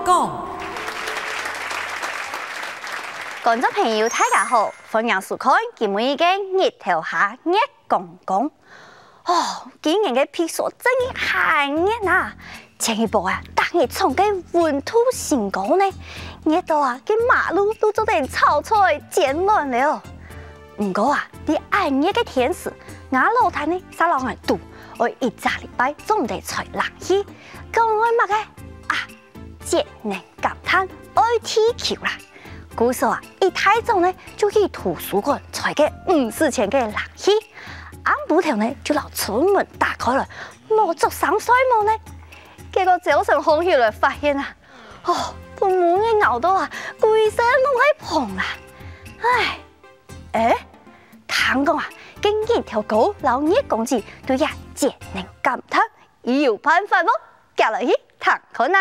讲。观众朋友，大家好，欢迎收看今日嘅日頭下熱講講。哦，今年嘅批數真係熱啊！前一步啊，大熱從嘅溫度升高呢，熱到啊，嘅馬路都做得草菜剪亂了。唔過啊，啲暗熱嘅天時，我老太呢，沙老人度，我一個禮拜總唔得吹冷氣，咁我乜嘅啊，節能減碳愛地球啦。故說啊，一太早呢就去圖書館採個50錢嘅冷氣，啱補條呢就攞出門打開來，冇着上水門呢。結果早上空起來發現啊，哦，半門嘅咬到啊，規身都係碰啦。唉，聽講啊，經熱條狗老熱公子對呀節能減碳有辦法冇？夾落去聽看下。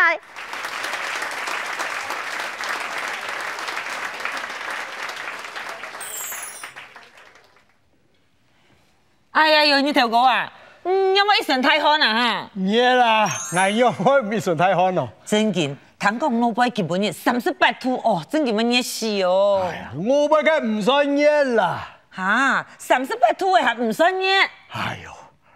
哎呀，有你條狗啊！有冇一身太汗啊哈？熱啦，我開唔一身太汗咯。真勁，聽講老闆基本日38度哦，真係乜熱死哦！哎呀，我不該唔算熱啦。嚇，38度還唔算熱？哎呦，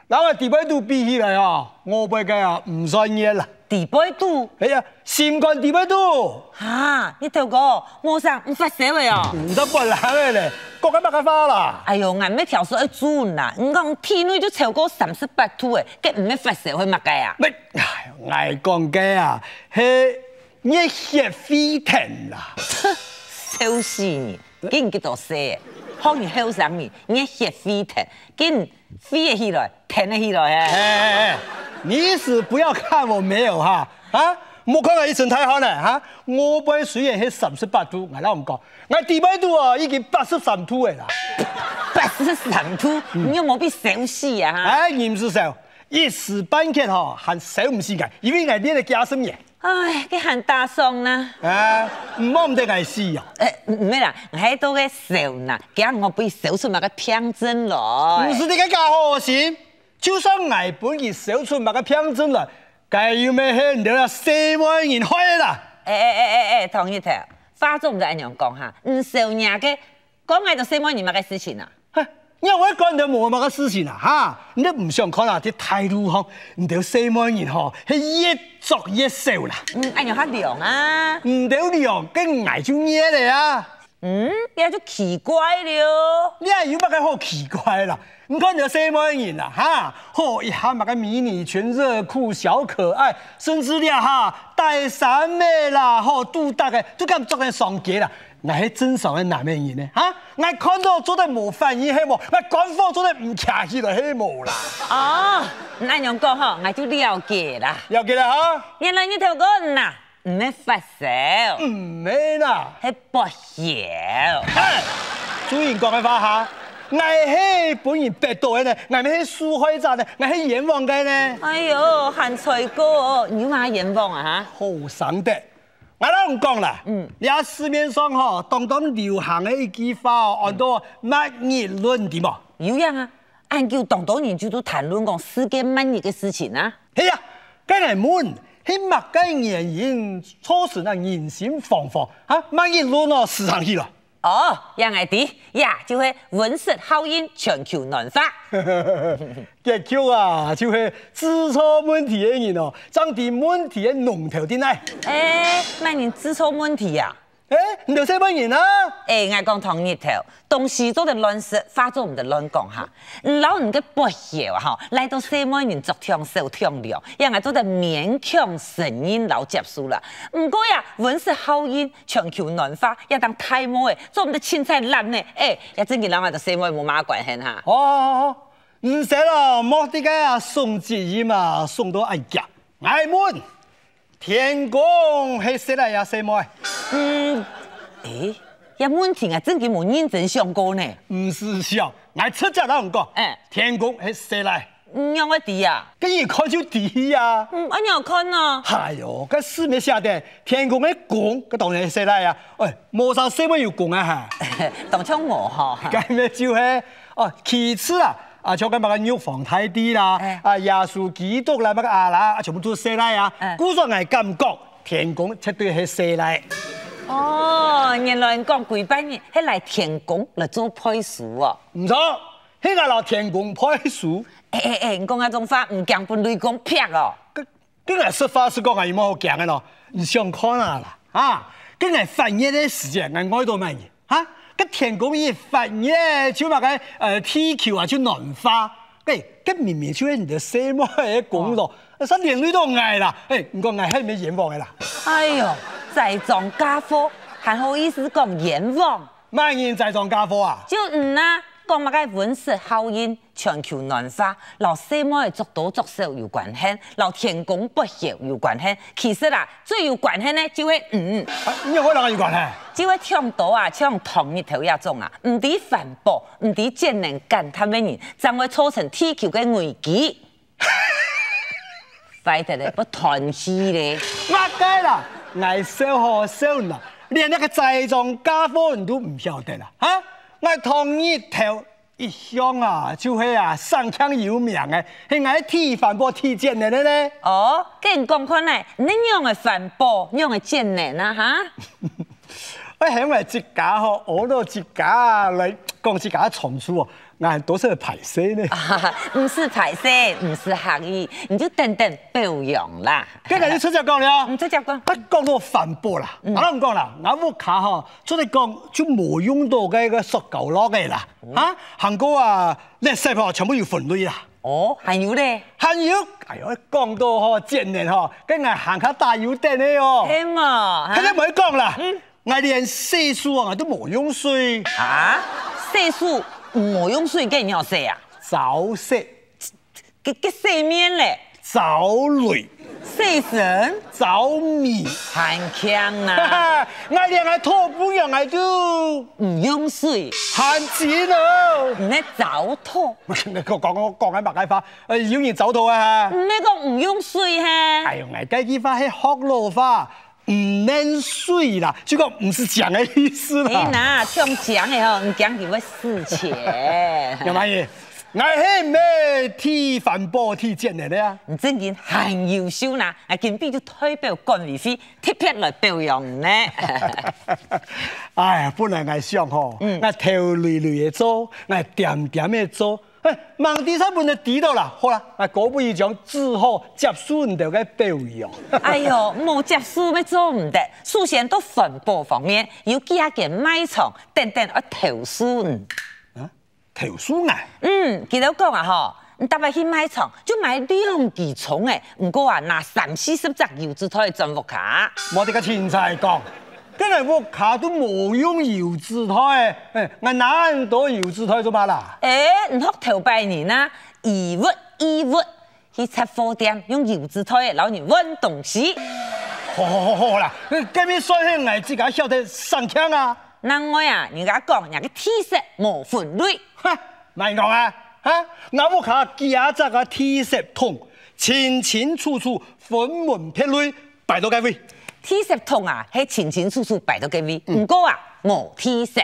嗱我第8度比起來啊，我不該啊唔算熱啦。第8度？哎呀，新冠第8度。嚇，你條狗冇上唔發燒嘅哦？唔得不冷嘅咧，國家乜嘅花啦？哎呦，俺咩條數要準啦！你講體內就超過38度嘅，佢唔咩發燒去乜嘅啊？你，我講嘅啊係熱血沸騰啦。笑死你！竟然叫做寫，好你後生你熱血沸騰，竟然飛起來，騰起來啊！哎，你是不要看我沒有哈啊！冇看我一身太汗咧嚇，我本雖然係38度，我老唔講，我第8度啊已經83度嘅啦。83度，你有冇俾燒死啊？哎，唔是燒，一時半刻嗬，還燒唔死嘅，因為我呢個加深嘢。唉，佢喊大聲啦！啊，唔好唔得我死啊！唔係啦，我喺度嘅燒啦，驚我俾燒出埋個偏針來。唔是你個假好心，就算我本佢燒出埋個偏針來。該有咩係你啦，4萬人開啦！同一條話都唔得咁樣講嚇，唔少人嘅講係就4萬人乜嘅事情啊！因為我講到冇乜嘅事情啊嚇，你都唔想看啊啲態度嗬，唔到4萬人嗬係越作越少啦。咁樣較涼啊！唔到涼，跟挨就熱嚟啊！也就奇怪了。你係有乜嘅好奇怪啦？你看到4萬人啦哈，好一下乜個迷你裙、熱褲、小可愛，甚至咧哈帶衫嘅啦，好肚大嘅都咁做緊上街啦。我係正常嘅男人呢？哈，我看到做得冇反應係冇，我官方做得唔客氣就係冇啦。哦，咁樣講嗬，我就了解啦。了解啦哈？原來你條狗嗱唔係發燒，唔係啦，係不曉。哎，主人講嘅話哈。我係本人白道嘅呢，我係受害者呢，我係冤枉嘅呢。哎呦，韓才哥，你話冤枉啊嚇？好生得，我都唔講啦。你喺市面上嗬，當流行嘅一句話，按到乜熱論點啊？有樣啊，按叫當人就都談論講世界末日嘅事情啊。係啊，梗係悶，係乜嘅原因促使那人心惶惶啊？乜熱論哦，時常去啦。哦，樣係啲呀，就係溫室效應全球暖化。結局啊，就係知錯問題嘅人哦，將啲問題嘅龍頭點嚟。乜人知錯問題啊？唔就4萬人啊？我講同一條，東西都得亂說，話都唔得亂講嚇。老人嘅不曉啊，來到4萬人作聽受聽了，樣係都得勉強承認老接受啦。唔過呀，溫室效應、全球暖化，一當太冇誒，做唔得凊彩爛呢。也真嘅人係就4萬冇乜關係嚇。哦，唔使啦，莫啲嘅啊，送節日嘛，送到嗌夾，嗌悶。天公係寫嚟也4萬。有問題啊，真嘅冇認真想過呢。唔是笑，我出隻都唔講。天公係寫嚟。讓我啲啊？跟住看就啲啊。我要看啊。係喲，個書面寫的，天公嘅公，個當然係寫嚟啊。喂，冇啥4萬要講啊嚇。當槍我嚇。咁咪就係其次啊。像咁乜嘅玉皇大帝啦，耶穌基督啦，乜嘅啦，全部都寫嚟啊。古上係咁講，田公绝对係生來。哦，原來講幾百年係來田公來做配書哦。唔錯，迄個老田公配書。你講嗰種話唔講本雷公劈哦。今日實話實講係有冇好講嘅咯？你想看啊啦，啊，今日翻熱嘅時節，我愛到乜嘢？嚇，個田公一翻熱，就話個地球啊就暖化，個明明就係你的什麼嘅工作，實連累都愛啦，唔講愛係咩願望嘅啦？哎呦，栽種家貨，還好意思講願望？乜嘢栽種家貨啊？就啊。講乜嘅溫室效應、全球暖化、老細麼嘅作多作少有關係，老天公不孝有關係。其實啦，最有關係呢就係你有可能有關係？就係倡導啊，像同日頭一種啊，唔啲環保、唔啲節能減碳嘅人，將會造成地球嘅危機。快啲咧，不斷氣咧！乜解啦？我小學小啦，連那個栽種家貨人都唔曉得啦，嚇！我同日頭一向啊，就係啊上腔有名嘅，係我鐵環保鐵節能嘅咧。哦，跟人講看嚟，你用嘅環保，用嘅節能啊嚇？我喺我自家嗬，我都自家嚟講自家長處哦，我都是排泄呢。唔是排泄，唔是刻意，你就等等表揚啦。今日你出隻講了，唔出隻講。不講到環保啦，我唔講啦，我屋卡嗬，出嚟講就冇用到嘅個塑膠攞嘅啦，嚇，行過啊，垃圾嗬全部要分類啦。哦，還有咧？還有，哎呦，講到嗬節能嗬，跟我行下大油燈嘅哦。係嘛？佢哋唔可以講啦，我連洗漱啊都冇用水。啊？洗漱冇用水，跟人要洗啊？澡洗、洗面咧？藻類、洗身、藻米，很強啦！我連我拖布樣我都唔用水，慳錢咯。唔係澡拖。我講緊白解法，妖言走套啊！唔係講唔用水哈？哎呦，我這句話係學老話，唔能水啦，這個唔是講的意思啦。你嗱，像講的吼，唔講就會死錢。有乜嘢？我係咩鐵環保鐵節能的啊？你真件很優秀啦，我今邊就代表管委會特別來表揚你呢。哎呀，本來我想吼，我頭累累的做，我點點的做，忙第三本就知道啦。好啦，我嗰不一種只好接受你哋嘅表揚。哎呦，冇接受咪做唔得。首先到環保方面，要加件賣場等等去投訴。投訴啊？記得講啊吼，你特別去賣場就買2支蔥誒，唔過啊拿30-40隻油脂胎裝屋卡。我哋個天才講，今日屋卡都冇用油脂胎，我拿咁多油脂胎做乜啦？唔學頭拜年啊，義物去雜貨店用油脂胎攞人運東西。好啦，今日所以我自己曉得上槍啊。另外啊，人家講人嘅T色冇分類。咪講啊！我屋卡夾隻個T色桶，清清楚楚、分門別類擺到幾位。T色桶啊，係清清楚楚擺到幾位，唔過啊冇T色。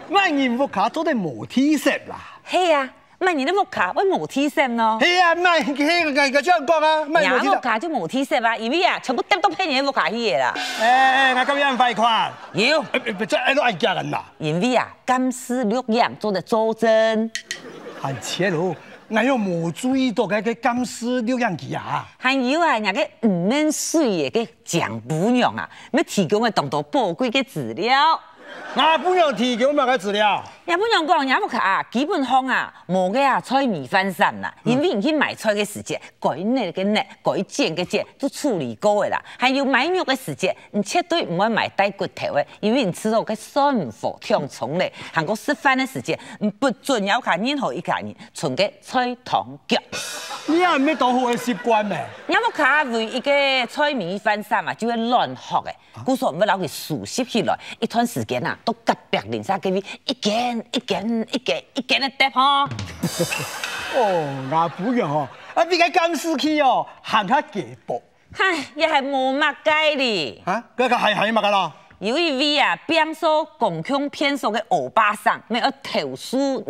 我人屋卡做得冇T色啦。係啊，咪人哋屋卡會冇T色咯。係啊，咪係個張講啊，人屋卡就冇T色啦，因為啊全部抌到俾人屋卡去嘅啦。我咁樣快快。要，這愛都愛家人啦。因為啊，監視錄影做得作證。係切咯，我又冇注意到嘅監視錄影機啊。還有啊，人家唔免水嘅蔣部長啊，要提供嘅當多寶貴嘅資料。我不用提供乜嘅資料。日本人講，日本卡啊，基本上啊，冇嘅啊，菜米飯散啦。因為你去買菜嘅時節，該捏嘅捏，該剪嘅剪，都處理過嘅啦。還有買肉嘅時節，你絕對唔會買帶骨頭嘅，因為你吃到嘅酸火暢蟲咧。韓國食飯嘅時節，你不准要靠任何一家人存嘅菜湯腳。你係咩當好嘅習慣咩？日本卡為一個菜米飯散嘛，就會亂學嘅。故說唔要攞佢熟悉起來，一段時間啊，都隔壁鄰舍嗰邊一件嘅碟呵。哦，我不用哦，比較監視器哦，行下幾步。唉，又係冇乜計哩。嗰個係乜㗎啦？有一位啊，變數共享騙數嘅歐巴桑，咪要投訴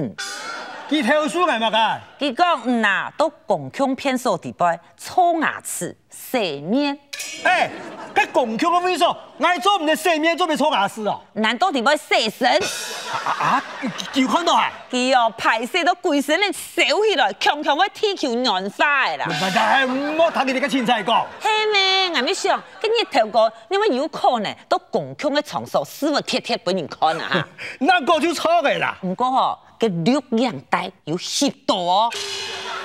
佢投诉係乜嘅？佢講嗱，到共腔偏數地步，粗牙齒、洗面。哎，佢共腔嘅位數，我做唔得洗面，做咩搓牙齒啊？難道地步洗身？有看到啊？佢哦排泄到規身咧燒起來，強強要踢球軟化的啦。唔好睇你哋嘅青菜講。係咩？我咪想，今日頭個，因為有可能到共腔嘅場所，師傅貼貼俾人看啊嚇。那個就錯嘅啦。唔過吼，個力量大有許多哦。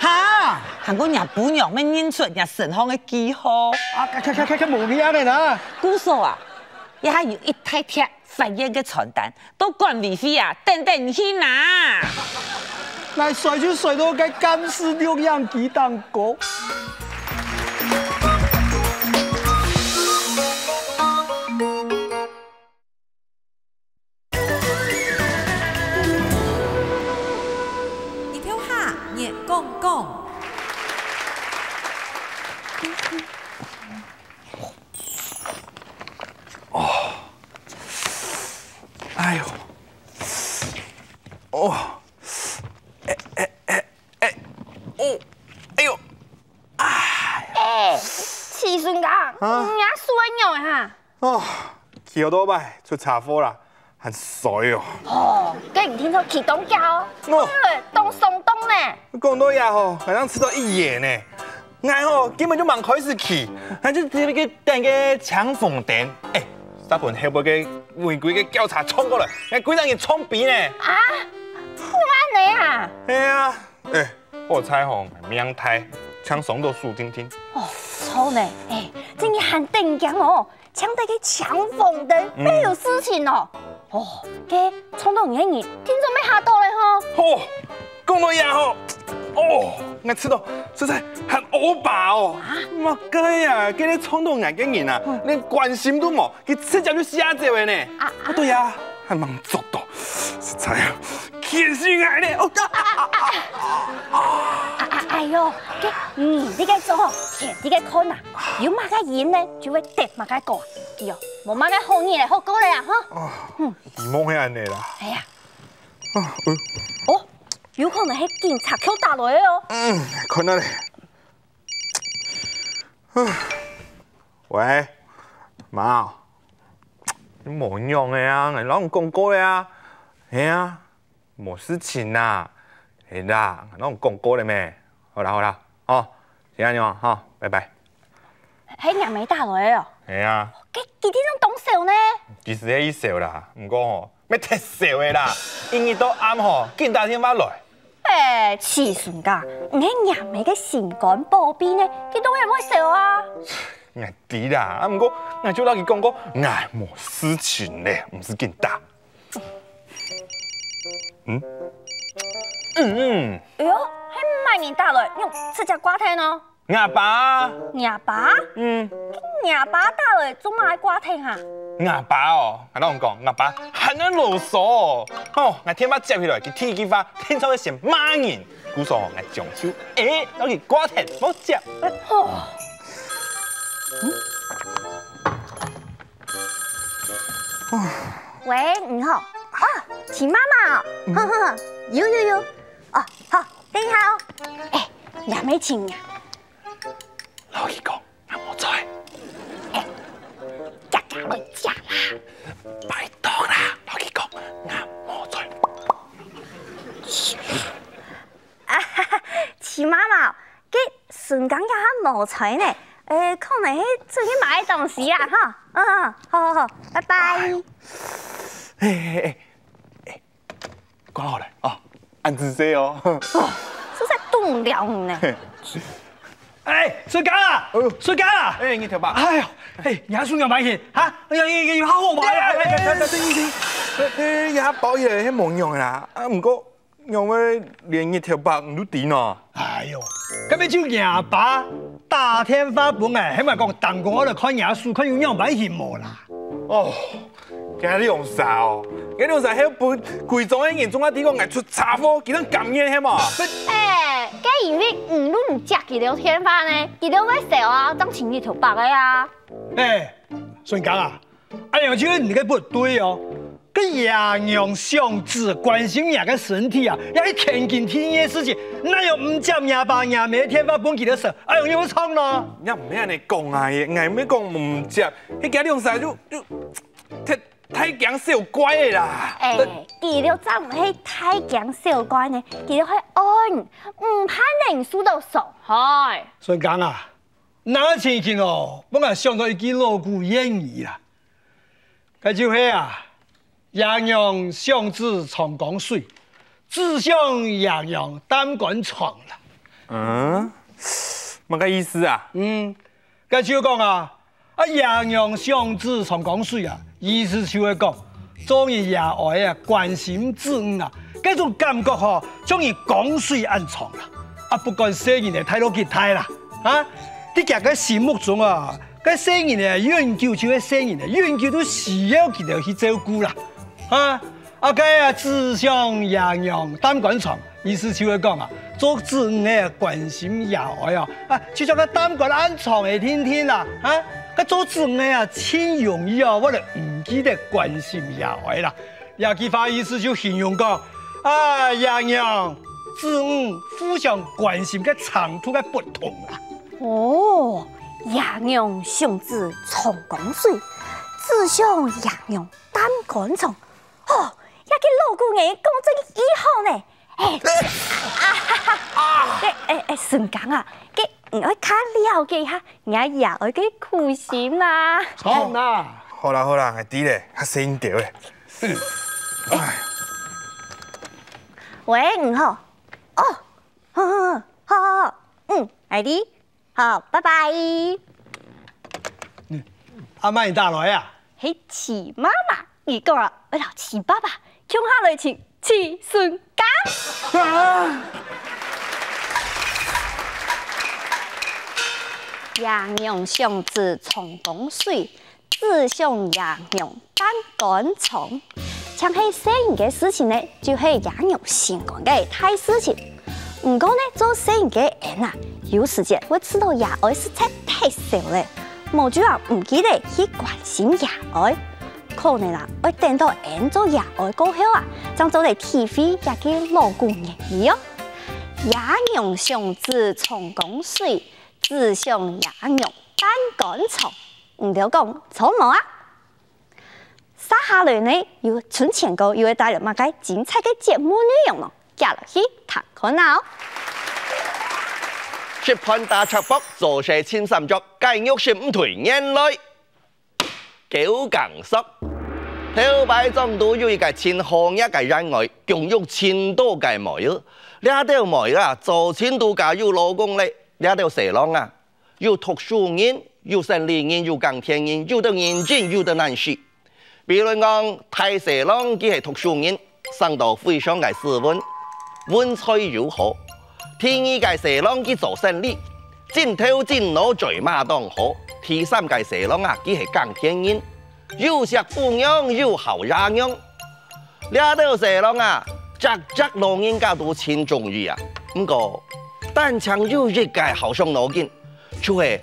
嚇！韓國人本樣咩認出人神康嘅記號。啊，佢冇嘢嘅啦。古數啊，一下有一大貼發現嘅傳單，都管理費啊，等去拿。那甩就甩到個監視力量幾當高。哎呦，哦，哦，哎呦，時順噶，也衰樣哈。哦，橋多擺出茶貨啦，很水哦。哦，竟然聽到啟東叫，當松東呢？講到呀吼，好像吃到一夜呢。我吼根本就忙開始去，還就直接等個搶鳳店，哎，三盤後背嘅違規嘅調查衝過來，我幾人嘅衝鼻呢？啊，我你啊？係啊，哎，我猜吼明太搶松都輸聽聽。哦，錯呢，哎，真係很定講哦，搶得個搶鳳店，咩有事情哦？哦，嘅衝動演員聽說沒下到嘞吼。哦，講到呀吼。哦，我吃到實在很歐巴哦！我哥呀，給你衝動眼嘅人啊，連關心都冇，佢直接就下走嘅呢。啊對呀，還蠻足到，實在啊，天心愛呢！哦哎呦，你個做，你個看啊，有乜個演呢，就會得乜個過，喲，冇乜個好嘢嚟好過嚟啊，哈。你夢係安尼啦。哎呀，哦。有可能係警察扣打來哦。看到咧。喂，媽，你冇用嘅啊，我老公講過咧啊。係啊，冇事情啦。係啦，我老公講過咧咩？好啦，哦，先安樣哈，拜拜。係人未打來哦。係啊。幾點鐘動手呢？其實係一手啦，唔過吼，咩踢手嘅啦，因為到暗吼，見打電話來。黐線噶，你人未嘅情感保庇呢，佢當然會笑啊。我知啦，啊唔過我就老佢講過，我冇事情咧，唔是見打。哎呦，係唔係人打來用直接掛聽咯？我爸。你爸？你爸打來做乜掛聽啊？我爸哦，我同你講，我爸很囉嗦哦，我天把接起來，佢天機花，聽錯佢成罵人，故說我將手，攞佢掛聽，冇接。喂，你好，啊，秦媽媽，呵呵，有，哦，好，你好，哎，也沒請呀。老實講，我冇在。來食啦！拜託啦，老實講，我冇在。秦媽媽，佢順講嘅冇在呢，可能係出去買東西啊，哈，好，拜拜。掛落來哦，按姿勢哦。實在凍了呢。水家啊，水家啊，你條吧。哎呀，也算又買嘢嚇，要好好買啊！也包嘢係冇用啦，啊唔過用嘅連一條白唔都點啊？哎呦，咁你招廿把大天花板啊，起碼講蛋糕我哋看嘢數，看有樣買嘢冇啦。哦，今日用啥哦？今日用啥？喺本貴重嘅人中間點講藝出茶貨，幾多咁嘢係嘛？嘅因為都唔食幾條天花呢，幾條會少啊，當前一條白嘅啊。順講啊，阿楊超你嘅不對哦。个养养相子，关心人个身体啊，要去天经地义的事情，哪有唔接廿爸廿妹天花本记得说，哎用要冲咯？你唔免安尼讲啊，硬要讲唔接，迄家两世就太强小乖的啦。记得真唔系太强小乖呢，记得去按，唔怕人输到伤害。顺讲啊，那情形哦，我也想到一句锣鼓谚语啦，嗰就是啊。洋洋向子长江水，只想洋洋担杆床啦。乜个意思啊？咁就讲啊，洋洋向子长江水啊，意思就係講，做人也愛啊關心子女啊，嗰種感覺嗬，將人江水安床啦。不管世人嘅態度幾大啦，啲人嘅心目中啊，嗰世人嘅永久就係世人嘅，永久都需要佢哋去照顧啦。只想洋洋擔杆床，意思就係講啊，做子女嘅關心也愛啊，就像個擔杆安床嘅天天啦，做子女啊，真容易啊，我哋唔記得關心也愛啦。呢句話意思就形容講，洋洋子女互相關心嘅長度嘅不同啦。哦，洋洋向子長江水，只想洋洋擔杆床。哦，一個老姑爺講真以後呢，順講啊，我較了解下，我也愛嘅苦心啦。好啦，好啦，係啲咧，較聲調咧。喂，唔好，好，係啲，好，拜拜。阿媽你打來啊？係齊媽媽。你講啊，我老齊爸爸向下來請齊順家。洋洋向子長江水，只想洋洋擔杆床。像係細人嘅事情呢，就係洋洋相關嘅大事情。唔過呢，做細人嘅人啊，有時間會知道也愛是真太少咧，冇就話唔記得去關心也愛。可能啦，我等到人做也愛過後啊，將做嚟體會一個老姑言語哦。洋洋向子長江水，只想洋洋擔杆床。唔了講錯冇啊！接下來呢，要存錢哥要帶來乜嘅精彩嘅節目內容咯，加落去睇看啦。10盤大尺卜做些千三足，計65腿眼淚。九강석頭擺中都有一個千行一個人外，共有千多個模樣。呢條模樣啊，做千多個有老公咧，呢條蛇郎啊，有讀書人，有生理人，有鋼鐵人，有得眼睛，有得難視。比如講，大蛇郎佢係讀書人，上到非常嘅斯文，文采如何？第二個蛇郎佢做生理，真頭真腦嘴馬當好。第三個蛇郎啊，佢係鋼鐵人。有食富養，有好養養。呢條蛇郎啊，隻老人家都千中意啊。不過，但係有一個好傷腦筋，就係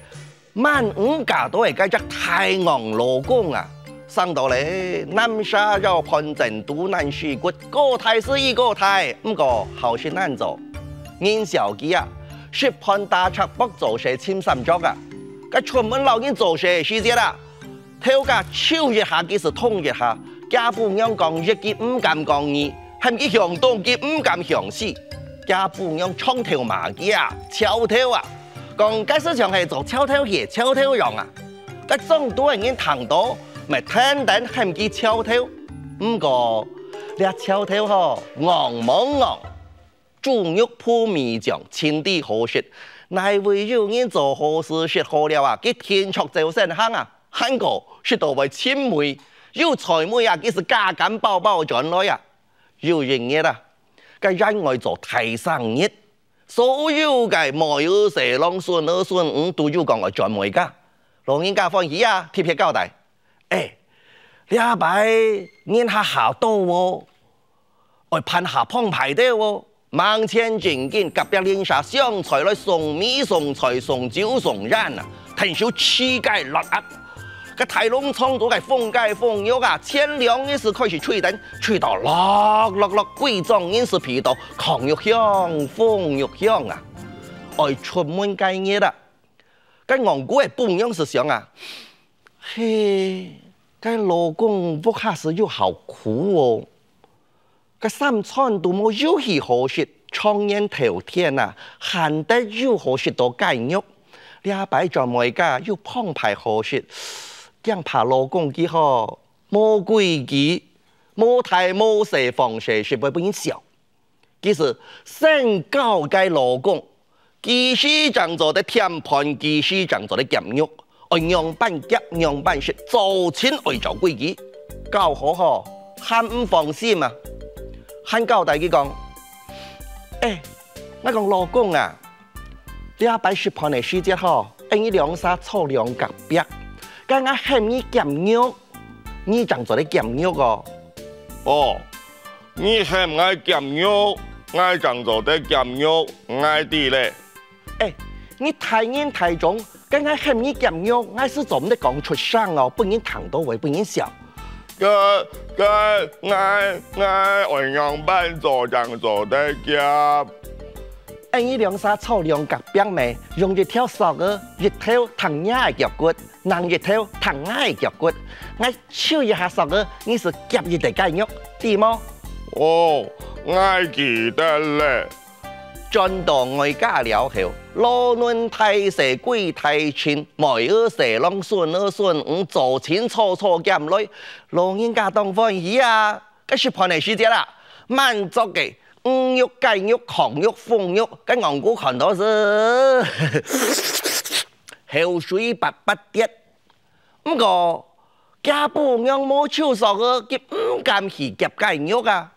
15家都係嗰隻太陽老公啊。上到嚟南沙繞盤陣都難輸骨，個台是一個台，不過好些難做。年小機啊，10盤大尺卜做些千三足啊，個出門老人做些時節啦。頭家超一下，幾時通一下？家父娘講一句唔敢講二，係咪向東佢唔敢向西？家父娘衝頭馬機啊，超頭啊！講嗰市場係做超頭嘢、超頭用啊！嗰種都係人談到，咪聽等係唔見超頭。不過呢超頭嗬，昂冇昂，豬肉鋪米醬，前地好食，乃會有人做好事食好了啊！佢天出就成行啊！韓國是到為親妹，有財妹啊，佢是家間寶寶轉來啊，有營業啦，佢人愛做大生意，所有嘅冇有蛇郎孫兒孫五都要講我轉妹家，老人家歡喜啊，貼貼交代，呢擺人下下多喎，我盼下澎湃啲喎，萬千正經隔壁連下上菜來送米送菜送酒送人啊，聽少黐街落壓。个大农场都个封街封约啊，千两人是开始吹灯，吹到落，贵重人是皮到狂欲香，风欲香啊！爱出门街日啦，个昂古的本样是想啊，嘿，个老公不下是又好苦哦，个三餐都冇有气好食，创烟头天啊，寒得又好食到街肉，俩摆在每家又澎湃好食。姜怕老公幾好，冇規矩，冇大冇細方式，是不變小。其實身高嘅老公，其實正做得甜盤，其實正做得鹹肉，愛樣板夾樣板食，做錢愛做規矩，教好嗬，喊唔放心啊，喊教大佢講，我講老公啊，你阿擺食盤嘅時節嗬，你兩沙粗兩夾壁。剛剛喊你鹹肉，你正做啲鹹肉哦。哦，你喊我鹹肉，我正做啲鹹肉，我啲咧。你太嚴太重，剛剛喊你鹹肉，我是做唔得講出聲哦，不然彈到位，不然笑。我按樣板做正做啲夾。你兩沙粗兩夾壁咪，用一條索兒，一條藤芽嘅腳骨。人一條藤芽嘅腳骨，我手一下索兒，你是夾一地雞肉，對麼？哦，我記得咧。轉到外家了後，老嫩太細貴太錢，梅兒蛇浪順兒順五做錢錯減來，老人家當歡喜啊！嗰食盤嚟時節啦，滿足嘅肉雞肉狂肉風肉，跟昂古看到是。口水白滴，不過家婆樣冇手熟嘅，佢唔敢去夾雞肉啊！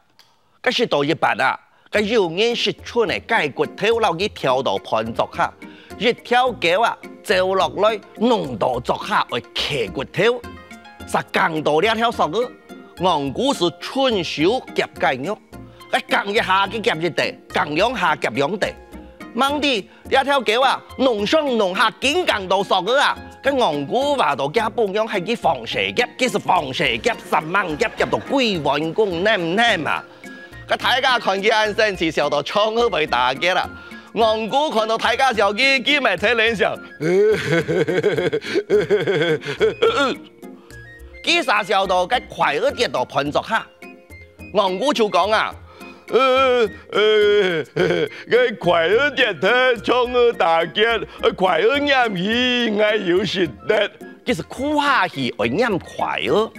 嗰時到一半啊，個肉眼食出嚟雞骨頭，留佢跳到盤作下，一條狗啊走落來，弄到作下去騎骨頭，實更到兩條熟嘅，昂古是春手夾雞肉，佢更一下佢夾一地，更兩下夾兩地。掹啲一條狗啊，弄上弄下緊更到索嘅啊！個昂古話到家半樣係啲防蛇夾，其實防蛇夾10萬夾入到幾萬公呢唔呢嘛？個大家看見眼神是笑到衝去為打嘅啦，昂古看到大家笑佢咪睇臉笑，佢傻笑到個快樂跌到盤作下，昂古就講啊。個快樂點睇，衝去打劫，快樂飲氣，我有食得。其實苦下去會飲快樂，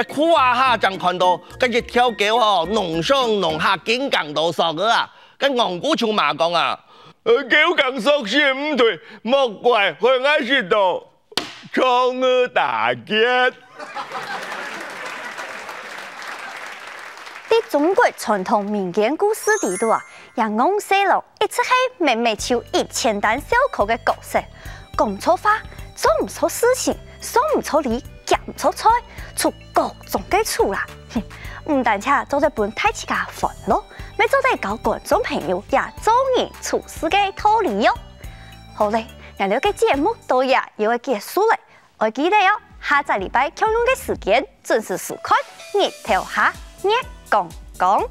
苦下正看到跟住條狗哦，弄上弄下緊更到索嘅啊！跟昂古就罵講啊，狗更索是唔對，莫怪會我食到衝去打劫。在中國傳統民間故事裏頭啊，楊翁細路一直係妹妹抽1000擔小口嘅角色，講錯話，做唔錯事情，送唔錯禮，夾唔錯菜，出各種嘅錯啦。唔單止做得本大自家歡樂，咪做得教觀眾朋友也做人處事嘅道理喲。好嘞，我哋嘅節目到也要結束嘞，我記得喲，下個禮拜同樣嘅時間準時收看日頭下日講講。